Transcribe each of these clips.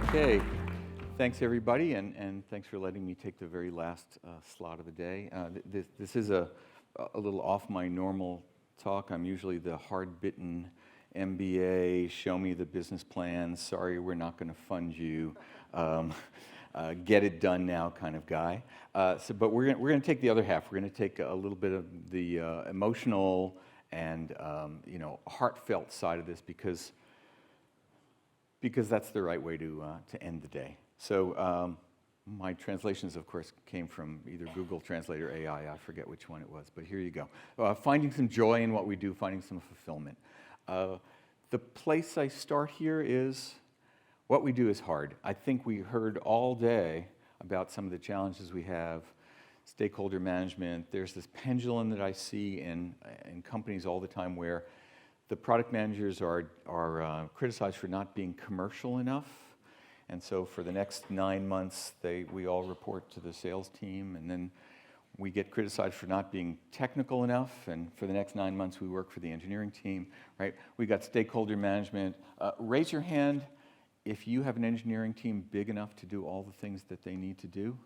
Okay, thanks everybody, and thanks for letting me take the very last slot of the day. This is a little off my normal talk. I'm usually the hard-bitten MBA, show me the business plan, sorry we're not going to fund you, get it done now kind of guy. But we're going to take the other half. We're going to take a little bit of the emotional and heartfelt side of this because that's the right way to end the day. So my translations, of course, came from either Google Translate or AI. I forget which one it was, but here you go. Finding some joy in what we do, finding some fulfillment. The place I start here is what we do is hard. I think we heard all day about some of the challenges we have, stakeholder management. There's this pendulum that I see in companies all the time where the product managers are criticized for not being commercial enough. And so for the next 9 months, we all report to the sales team, and then we get criticized for not being technical enough, and for the next 9 months, we work for the engineering team, right? We got stakeholder management. Raise your hand if you have an engineering team big enough to do all the things that they need to do.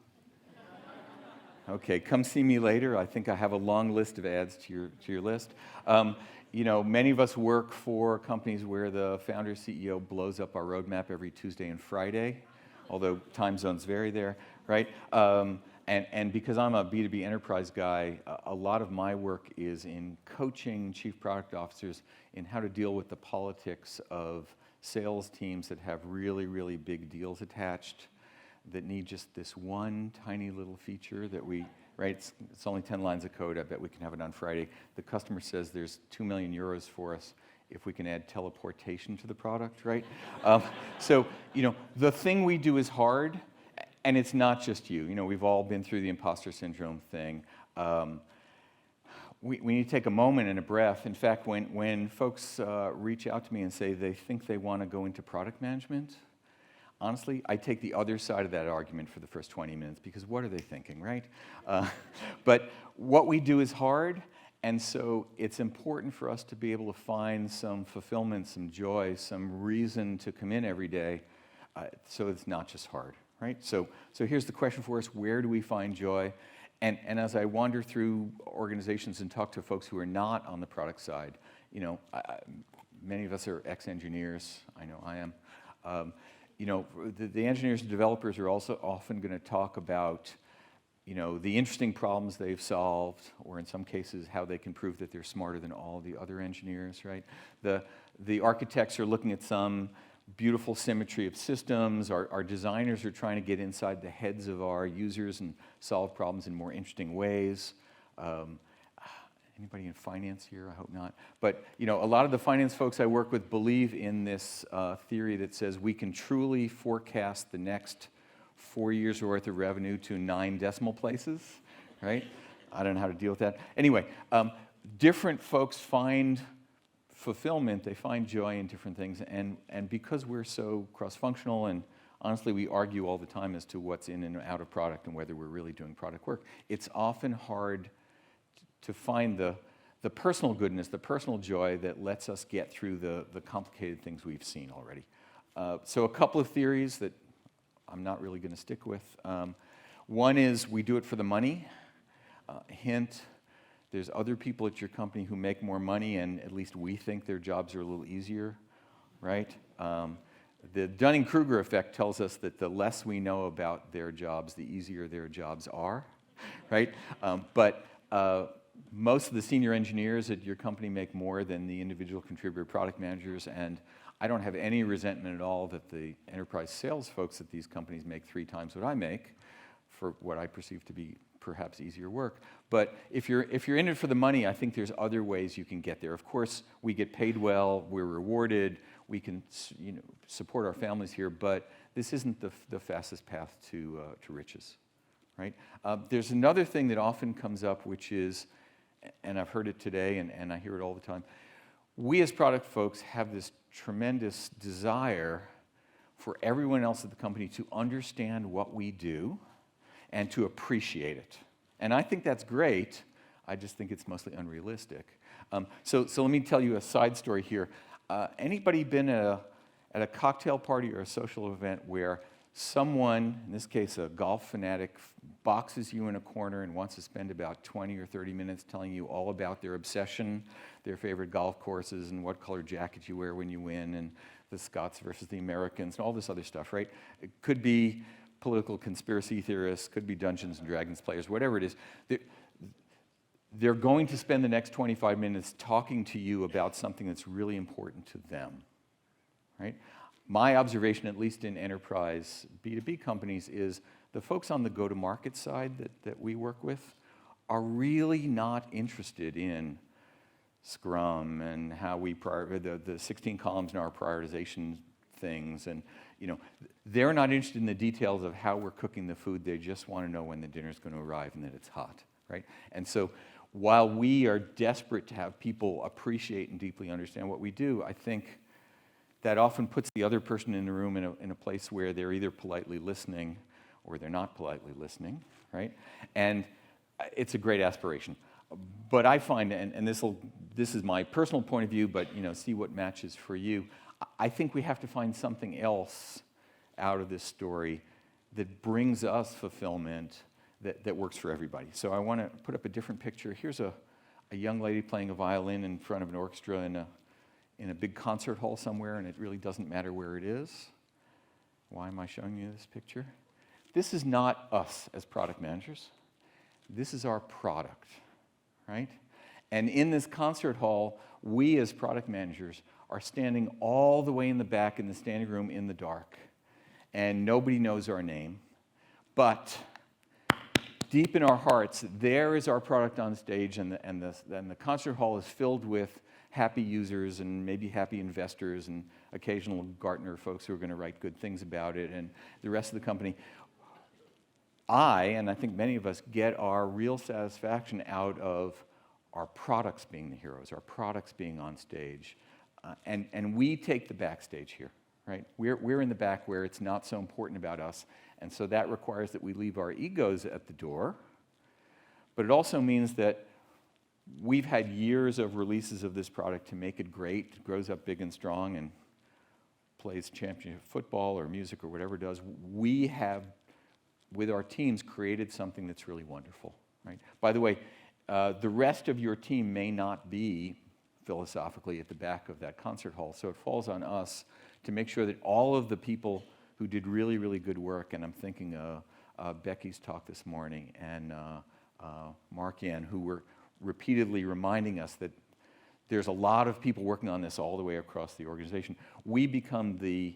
Okay, come see me later. I think I have a long list of ads to your list. Many of us work for companies where the founder CEO blows up our roadmap every Tuesday and Friday, although time zones vary there, right? And because I'm a B2B enterprise guy, a lot of my work is in coaching chief product officers in how to deal with the politics of sales teams that have really, really big deals attached that need just this one tiny little feature that right? It's only 10 lines of code. I bet we can have it on Friday. The customer says there's 2 million euros for us if we can add teleportation to the product, right? So, the thing we do is hard, and it's not just you. We've all been through the imposter syndrome thing. We need to take a moment and a breath. In fact, when folks reach out to me and say they think they want to go into product management, honestly, I take the other side of that argument for the first 20 minutes because what are they thinking, right? But what we do is hard, and so it's important for us to be able to find some fulfillment, some joy, some reason to come in every day so it's not just hard, right? So here's the question for us: where do we find joy? And as I wander through organizations and talk to folks who are not on the product side, many of us are ex-engineers. I know I am. The engineers and developers are also often going to talk about, the interesting problems they've solved, or in some cases, how they can prove that they're smarter than all the other engineers, right? The architects are looking at some beautiful symmetry of systems. Our designers are trying to get inside the heads of our users and solve problems in more interesting ways. Anybody in finance here? I hope not. But a lot of the finance folks I work with believe in this theory that says we can truly forecast the next 4 years' worth of revenue to 9 decimal places, right? I don't know how to deal with that. Anyway, different folks find fulfillment, they find joy in different things, and because we're so cross-functional, and honestly we argue all the time as to what's in and out of product and whether we're really doing product work, it's often hard to find the personal goodness, the personal joy that lets us get through the complicated things we've seen already. So a couple of theories that I'm not really going to stick with. One is we do it for the money. Hint, there's other people at your company who make more money, and at least we think their jobs are a little easier, right? The Dunning-Kruger effect tells us that the less we know about their jobs, the easier their jobs are, right? But most of the senior engineers at your company make more than the individual contributor product managers, and I don't have any resentment at all that the enterprise sales folks at these companies make 3 times what I make for what I perceive to be perhaps easier work. But if you're in it for the money, I think there's other ways you can get there. Of course, we get paid well, we're rewarded, we can support our families here, but this isn't the fastest path to riches, right? There's another thing that often comes up, which is, and I've heard it today, and I hear it all the time, we as product folks have this tremendous desire for everyone else at the company to understand what we do and to appreciate it. And I think that's great. I just think it's mostly unrealistic. So let me tell you a side story here. Anybody been at at a cocktail party or a social event where someone, in this case a golf fanatic, boxes you in a corner and wants to spend about 20 or 30 minutes telling you all about their obsession, their favorite golf courses, and what color jacket you wear when you win, and the Scots versus the Americans, and all this other stuff, right? It could be political conspiracy theorists, could be Dungeons and Dragons players, whatever it is. They're going to spend the next 25 minutes talking to you about something that's really important to them, right? My observation, at least in enterprise B2B companies, is the folks on the go-to-market side that we work with are really not interested in Scrum and how we the 16 columns in our prioritization things, and they're not interested in the details of how we're cooking the food. They just want to know when the dinner's going to arrive and that it's hot, right? And so while we are desperate to have people appreciate and deeply understand what we do, I think that often puts the other person in the room in a place where they're either politely listening or they're not politely listening, right? And it's a great aspiration. But I find, and this is my personal point of view, but see what matches for you. I think we have to find something else out of this story that brings us fulfillment that works for everybody. So I want to put up a different picture. Here's a young lady playing a violin in front of an orchestra in a big concert hall somewhere, and it really doesn't matter where it is. Why am I showing you this picture? This is not us as product managers. This is our product, right? And in this concert hall, we as product managers are standing all the way in the back in the standing room in the dark, and nobody knows our name. But deep in our hearts, there is our product on stage, and the concert hall is filled with happy users and maybe happy investors and occasional Gartner folks who are going to write good things about it, and the rest of the company. And I think many of us, get our real satisfaction out of our products being the heroes, our products being on stage. And we take the backstage here, right? We're in the back where it's not so important about us, and so that requires that we leave our egos at the door. But it also means that we've had years of releases of this product to make it great. It grows up big and strong and plays championship football or music or whatever it does. We have, with our teams, created something that's really wonderful, right? By the way, the rest of your team may not be philosophically at the back of that concert hall, so it falls on us to make sure that all of the people who did really, really good work, and I'm thinking Becky's talk this morning and Mark Ann, who were repeatedly reminding us that there's a lot of people working on this all the way across the organization. We become the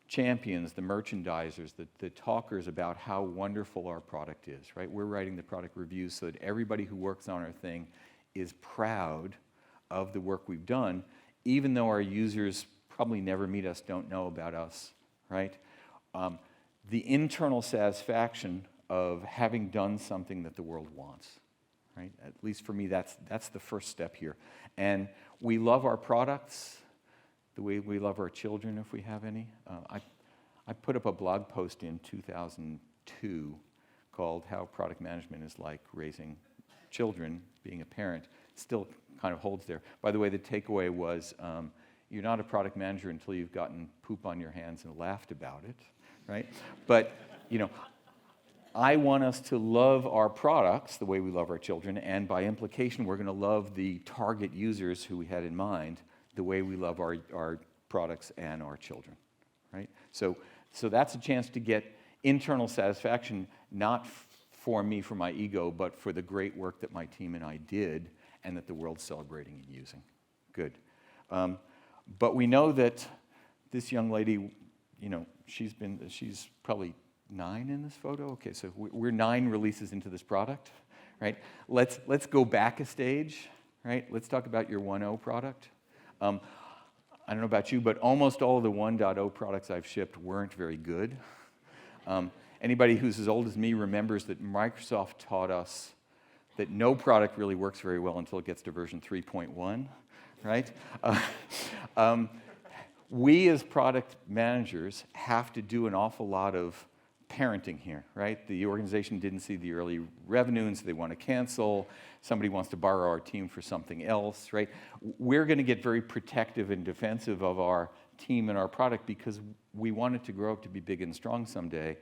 champions, the merchandisers, the talkers about how wonderful our product is, right? We're writing the product reviews so that everybody who works on our thing is proud of the work we've done, even though our users probably never meet us, don't know about us, right? The internal satisfaction of having done something that the world wants, right? At least for me, that's the first step here. And we love our products the way we love our children, if we have any. I put up a blog post in 2002 called How Product Management is Like Raising Children, Being a Parent. Still kind of holds there. By the way, the takeaway was you're not a product manager until you've gotten poop on your hands and laughed about it, right? But, I want us to love our products the way we love our children, and by implication, we're going to love the target users who we had in mind the way we love our products and our children, right? So that's a chance to get internal satisfaction, not for me, for my ego, but for the great work that my team and I did and that the world's celebrating and using. Good. But we know that this young lady, she's probably 9 in this photo. Okay, so we're 9 releases into this product, right? Let's go back a stage, right? Let's talk about your 1.0 product. I don't know about you, but almost all of the 1.0 products I've shipped weren't very good. Anybody who's as old as me remembers that Microsoft taught us that no product really works very well until it gets to version 3.1, right? We as product managers have to do an awful lot of parenting here, right? The organization didn't see the early revenue, and so they want to cancel. Somebody wants to borrow our team for something else, right? We're going to get very protective and defensive of our team in our product because we want it to grow up to be big and strong someday,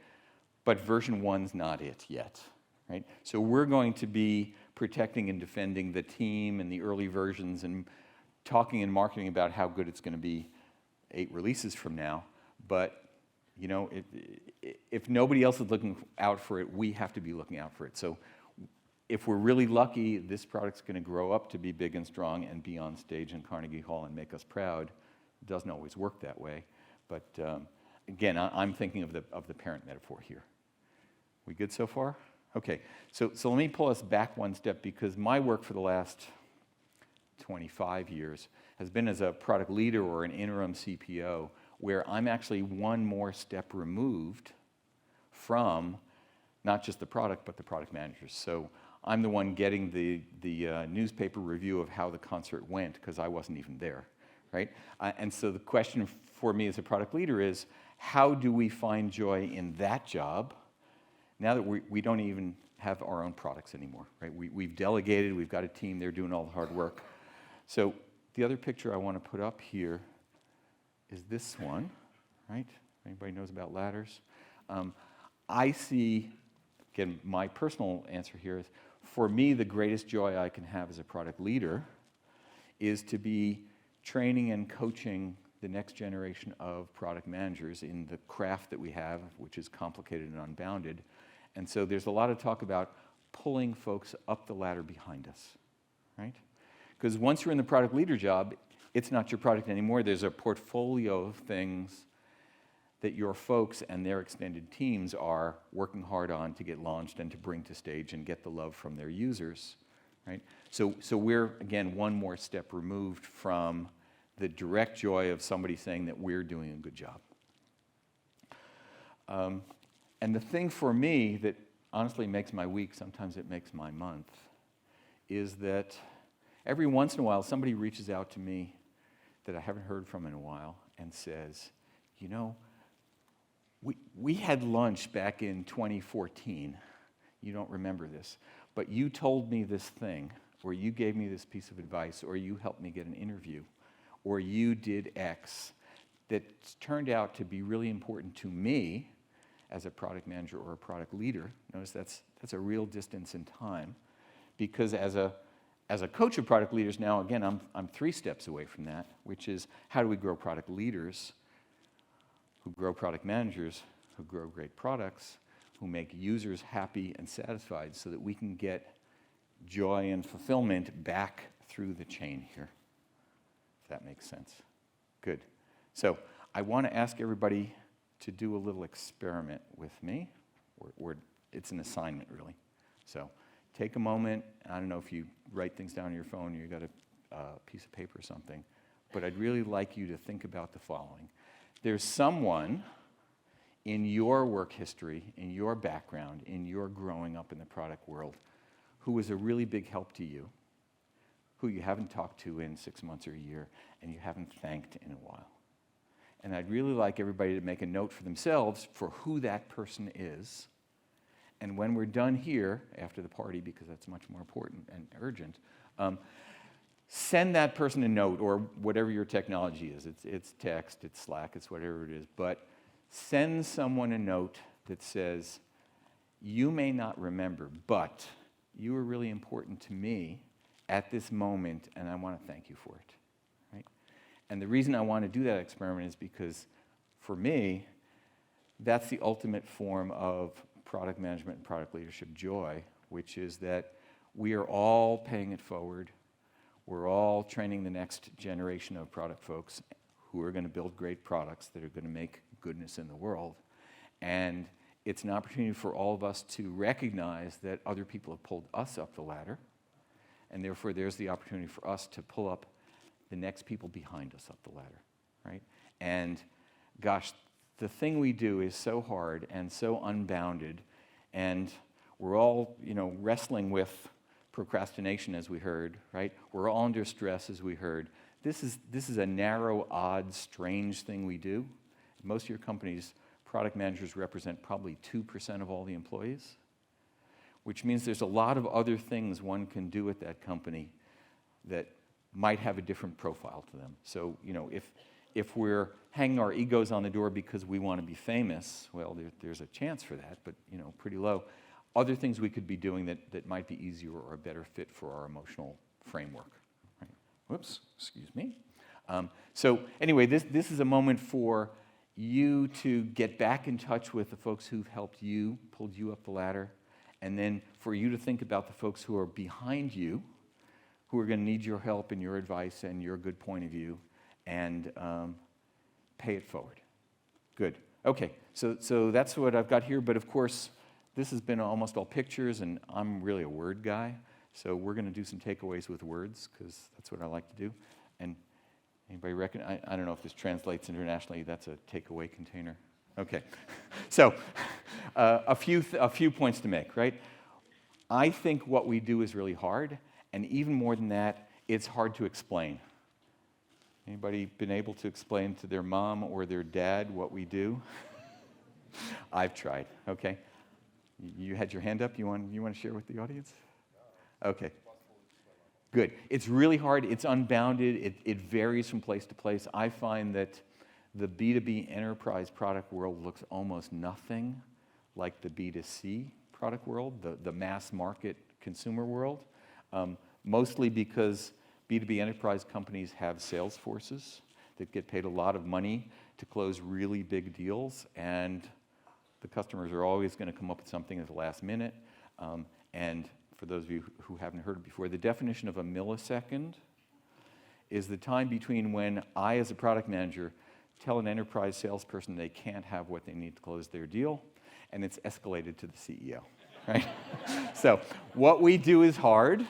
but version 1's not it yet, right? So we're going to be protecting and defending the team and the early versions and talking and marketing about how good it's going to be 8 releases from now. But you know, if nobody else is looking out for it, we have to be looking out for it. So if we're really lucky, this product's going to grow up to be big and strong and be on stage in Carnegie Hall and make us proud. It doesn't always work that way. But again, I'm thinking of the parent metaphor here. We good so far? Okay, so let me pull us back one step, because my work for the last 25 years has been as a product leader or an interim CPO, where I'm actually one more step removed from not just the product, but the product managers. So I'm the one getting the newspaper review of how the concert went, because I wasn't even there, right? And so the question for me as a product leader is, how do we find joy in that job now that we don't even have our own products anymore, right? We've delegated, we've got a team, they're doing all the hard work. So the other picture I want to put up here is this one, right? Anybody knows about ladders? I see, again, my personal answer here is, for me, the greatest joy I can have as a product leader is to be training and coaching the next generation of product managers in the craft that we have, which is complicated and unbounded. And so there's a lot of talk about pulling folks up the ladder behind us, right? Because once you're in the product leader job, it's not your product anymore. There's a portfolio of things that your folks and their extended teams are working hard on to get launched and to bring to stage and get the love from their users, right? So we're, again, one more step removed from the direct joy of somebody saying that we're doing a good job. And the thing for me that honestly makes my week, sometimes it makes my month, is that every once in a while somebody reaches out to me that I haven't heard from in a while and says, you know, we had lunch back in 2014. You don't remember this, but you told me this thing, or you gave me this piece of advice, or you helped me get an interview, or you did X that turned out to be really important to me as a product manager or a product leader. Notice that's a real distance in time, because as a coach of product leaders now, again, I'm 3 steps away from that, which is how do we grow product leaders who grow product managers, who grow great products, who make users happy and satisfied so that we can get joy and fulfillment back through the chain here, if that makes sense. Good. So I want to ask everybody to do a little experiment with me, or it's an assignment, really. So take a moment. I don't know if you write things down on your phone or you got a piece of paper or something, but I'd really like you to think about the following. There's someone in your work history, in your background, in your growing up in the product world, who was a really big help to you, who you haven't talked to in 6 months or a year, and you haven't thanked in a while. And I'd really like everybody to make a note for themselves for who that person is. And when we're done here, after the party, because that's much more important and urgent, send that person a note, or whatever your technology is. It's text, it's Slack, it's whatever it is. But send someone a note that says, you may not remember, but you were really important to me at this moment, and I want to thank you for it. Right? And the reason I want to do that experiment is because, for me, that's the ultimate form of product management and product leadership joy, which is that we are all paying it forward. We're all training the next generation of product folks who are going to build great products that are going to make goodness in the world. And it's an opportunity for all of us to recognize that other people have pulled us up the ladder, and therefore there's the opportunity for us to pull up the next people behind us up the ladder, right? And gosh, the thing we do is so hard and so unbounded, and we're all, wrestling with procrastination, as we heard, right? We're all under stress, as we heard. This is a narrow, odd, strange thing we do. Most of your companies, product managers represent probably 2% of all the employees, which means there's a lot of other things one can do at that company that might have a different profile to them. So, if we're hanging our egos on the door because we want to be famous, well, there's a chance for that, but pretty low. Other things we could be doing that might be easier or a better fit for our emotional framework. Right? Whoops, excuse me. So anyway, this is a moment for you to get back in touch with the folks who've helped you, pulled you up the ladder, and then for you to think about the folks who are behind you, who are going to need your help and your advice and your good point of view, and pay it forward. Good. Okay, so that's what I've got here, but of course, this has been almost all pictures, and I'm really a word guy, so we're going to do some takeaways with words, because that's what I like to do. And anybody reckon? I don't know if this translates internationally. That's a takeaway container. Okay. So a few points to make, right? I think what we do is really hard, and even more than that, it's hard to explain. Anybody been able to explain to their mom or their dad what we do? I've tried. Okay. You had your hand up. You want to share with the audience? Okay. Good. It's really hard. It's unbounded. It varies from place to place. I find that the B2B enterprise product world looks almost nothing like the B2C product world, the mass market consumer world, mostly because B2B enterprise companies have sales forces that get paid a lot of money to close really big deals, and the customers are always going to come up with something at the last minute. And for those of you who haven't heard it before, the definition of a millisecond is the time between when I, as a product manager, tell an enterprise salesperson they can't have what they need to close their deal, and it's escalated to the CEO, right? So what we do is hard,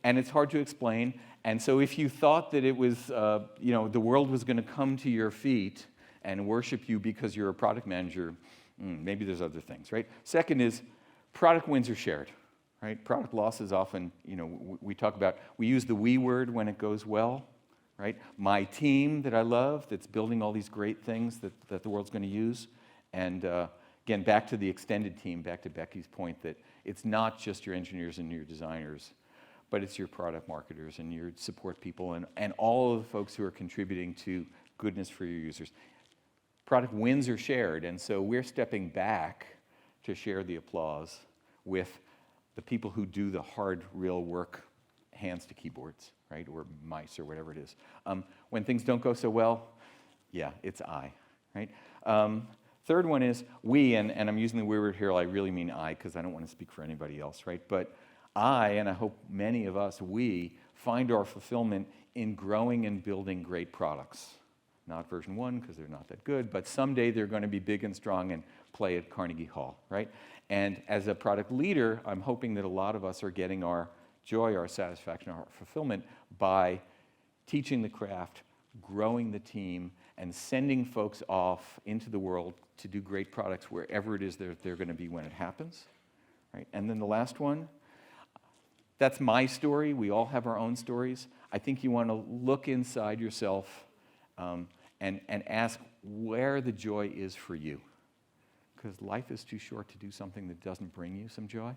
and it's hard to explain. And so if you thought that it was, the world was going to come to your feet and worship you because you're a product manager, maybe there's other things, right? Second is product wins are shared. Right? Product loss is often, we talk about, we use the we word when it goes well, right? My team that I love that's building all these great things that the world's going to use. And again, back to the extended team, back to Becky's point that it's not just your engineers and your designers, but it's your product marketers and your support people and all of the folks who are contributing to goodness for your users. Product wins are shared, and so we're stepping back to share the applause with the people who do the hard, real work, hands to keyboards, right, or mice or whatever it is. When things don't go so well, yeah, it's I, right? Third one is we, and I'm using the we word here, I really mean I, because I don't want to speak for anybody else, right? But I, and I hope many of us, we, find our fulfillment in growing and building great products. Not version 1, because they're not that good, but someday they're going to be big and strong and play at Carnegie Hall, right? And as a product leader, I'm hoping that a lot of us are getting our joy, our satisfaction, our fulfillment by teaching the craft, growing the team, and sending folks off into the world to do great products wherever it is they're going to be when it happens, right? And then the last one, that's my story. We all have our own stories. I think you want to look inside yourself and ask where the joy is for you. Because life is too short to do something that doesn't bring you some joy.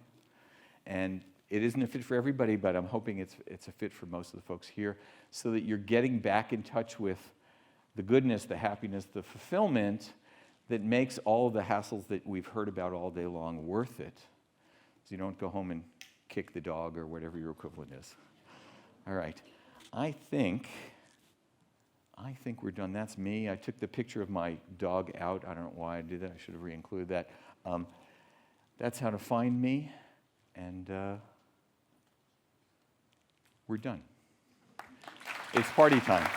And it isn't a fit for everybody, but I'm hoping it's a fit for most of the folks here, so that you're getting back in touch with the goodness, the happiness, the fulfillment that makes all of the hassles that we've heard about all day long worth it. So you don't go home and kick the dog or whatever your equivalent is. All right. I think we're done. That's me. I took the picture of my dog out. I don't know why I did that. I should have re-included that. That's how to find me. And we're done. It's party time.